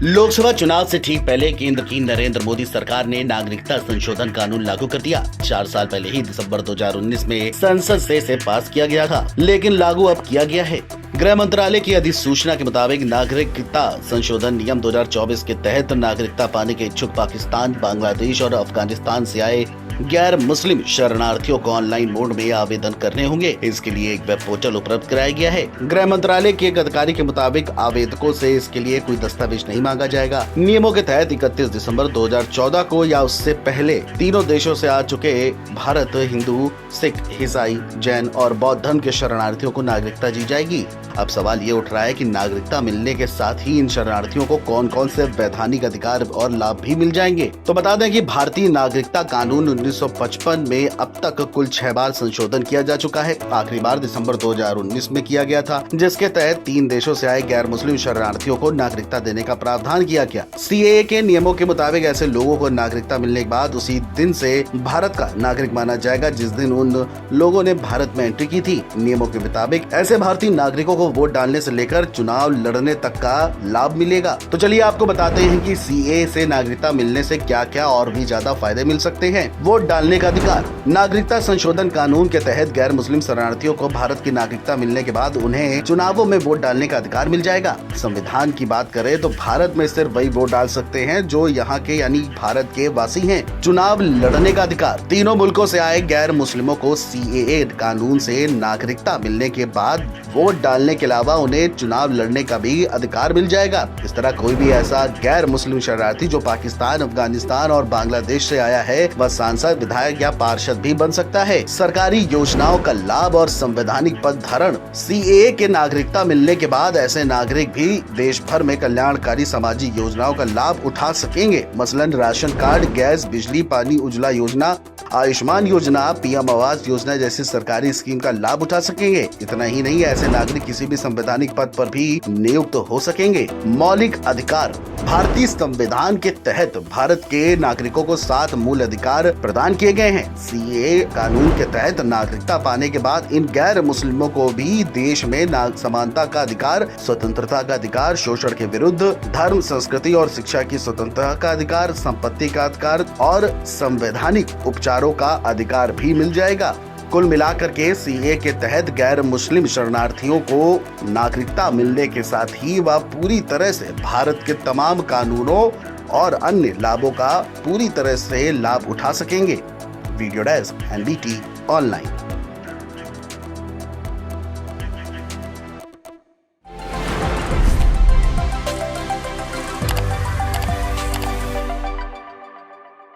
लोकसभा चुनाव से ठीक पहले केंद्र की नरेंद्र मोदी सरकार ने नागरिकता संशोधन कानून लागू कर दिया। 4 साल पहले ही दिसंबर 2019 में संसद से इसे पास किया गया था, लेकिन लागू अब किया गया है। गृह मंत्रालय की अधिसूचना के मुताबिक नागरिकता संशोधन नियम 2024 के तहत नागरिकता पाने के इच्छुक पाकिस्तान, बांग्लादेश और अफगानिस्तान से आए गैर मुस्लिम शरणार्थियों को ऑनलाइन मोड में आवेदन करने होंगे। इसके लिए एक वेब पोर्टल उपलब्ध कराया गया है। गृह मंत्रालय के एक अधिकारी के मुताबिक आवेदकों से इसके लिए कोई दस्तावेज नहीं मांगा जाएगा। नियमों के तहत 31 दिसंबर 2014 को या उससे पहले तीनों देशों से आ चुके भारत, हिंदू, सिख, ईसाई, जैन और बौद्ध धर्म के शरणार्थियों को नागरिकता दी जाएगी। अब सवाल ये उठ रहा है कि नागरिकता मिलने के साथ ही इन शरणार्थियों को कौन कौन से वैधानिक अधिकार और लाभ भी मिल जाएंगे। तो बता दें कि भारतीय नागरिकता कानून 1955 में अब तक कुल 6 बार संशोधन किया जा चुका है। आखिरी बार दिसंबर 2019 में किया गया था, जिसके तहत 3 देशों से आए गैर मुस्लिम शरणार्थियों को नागरिकता देने का प्रावधान किया गया। सीएए के नियमों के मुताबिक ऐसे लोगों को नागरिकता मिलने के बाद उसी दिन से भारत का नागरिक माना जाएगा जिस दिन उन लोगों ने भारत में एंट्री की थी। नियमों के मुताबिक ऐसे भारतीय नागरिकों को वोट डालने से लेकर चुनाव लड़ने तक का लाभ मिलेगा। तो चलिए आपको बताते हैं कि सीएए से नागरिकता मिलने से क्या क्या और भी ज्यादा फायदे मिल सकते हैं। वोट डालने का अधिकार। नागरिकता संशोधन कानून के तहत गैर मुस्लिम शरणार्थियों को भारत की नागरिकता मिलने के बाद उन्हें चुनावों में वोट डालने का अधिकार मिल जाएगा। संविधान की बात करें तो भारत में सिर्फ वही वोट डाल सकते हैं जो यहाँ के यानी भारत के वासी हैं। चुनाव लड़ने का अधिकार। तीनों मुल्कों से आए गैर मुस्लिमों को सीएए कानून से नागरिकता मिलने के बाद वोट डालने के अलावा उन्हें चुनाव लड़ने का भी अधिकार मिल जाएगा। इस तरह कोई भी ऐसा गैर मुस्लिम शरणार्थी जो पाकिस्तान, अफगानिस्तान और बांग्लादेश से आया है वह सांसद, विधायक या पार्षद भी बन सकता है। सरकारी योजनाओं का लाभ और संवैधानिक पद धारण। सीएए के नागरिकता मिलने के बाद ऐसे नागरिक भी देश भर में कल्याणकारी सामाजिक योजनाओं का लाभ उठा सकेंगे। मसलन राशन कार्ड, गैस, बिजली, पानी, उज्ज्वला योजना, आयुष्मान योजना, पीएम आवास योजना जैसी सरकारी स्कीम का लाभ उठा सकेंगे। इतना ही नहीं, ऐसे नागरिक किसी भी संवैधानिक पद पर भी नियुक्त हो सकेंगे। मौलिक अधिकार। भारतीय संविधान के तहत भारत के नागरिकों को 7 मूल अधिकार प्रदान किए गए हैं। सीएए कानून के तहत नागरिकता पाने के बाद इन गैर मुस्लिमों को भी देश में समानता का अधिकार, स्वतंत्रता का अधिकार, शोषण के विरुद्ध, धर्म, संस्कृति और शिक्षा की स्वतंत्रता का अधिकार, संपत्ति का अधिकार और संवैधानिक उपचारों का अधिकार भी मिल जाएगा। कुल मिलाकर के सीएए के तहत गैर मुस्लिम शरणार्थियों को नागरिकता मिलने के साथ ही वह पूरी तरह से भारत के तमाम कानूनों और अन्य लाभों का पूरी तरह से लाभ उठा सकेंगे। Video desk, NBT online.